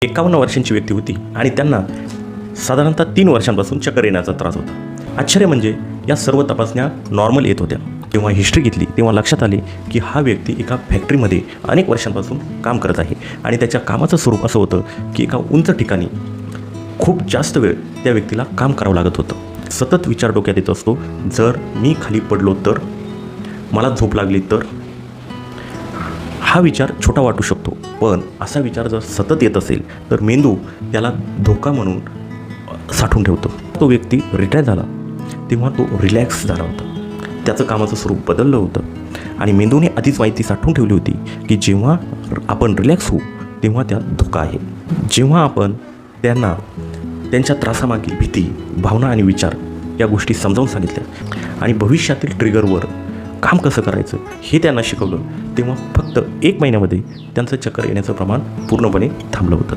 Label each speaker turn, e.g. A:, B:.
A: 51 वर्षांची व्यक्ती होती आणि त्यांना साधारणतः 3 वर्षांपासून चक्कर येण्याचा त्रास होता। आश्चर्य म्हणजे या सर्व तपासण्या नॉर्मल येत होत्या। तेव्हा हिस्ट्री घेतली तेव्हा लक्षात आले की हा व्यक्ती एका फॅक्टरीमध्ये अनेक वर्षांपासून काम करत आहे आणि त्याच्या कामाचं स्वरूप असं होतं की एका उंच ठिकाणी खूप जास्त वेळ त्या व्यक्तीला काम करावं लागत होतं। सतत विचार डोक्यात येत असतो, जर मी खाली पडलो तर, मला झोप लागली तर। हा विचार छोटा वाटू शकतो, पण असा विचार जर सतत येत असेल तर मेंदू त्याला धोका म्हणून साठवून ठेवतो। तो व्यक्ती रिटायर झाला तेव्हा तो रिलॅक्स झाला होता, त्याचं कामाचं स्वरूप बदललं होतं आणि मेंदूने आधीच माहिती साठवून ठेवली होती की जेव्हा आपण रिलॅक्स होऊ तेव्हा त्यात धोका आहे। जेव्हा आपण त्यांना त्यांच्या त्रासामागील भीती, भावना आणि विचार या गोष्टी समजावून सांगितल्या आणि भविष्यातील ट्रिगरवर काम कसं करायचं हे त्यांना शिकवलं, तेव्हा फक्त 1 महिन्यामध्ये त्यांचं चक्कर येण्याचं प्रमाण पूर्णपणे थांबलं होतं।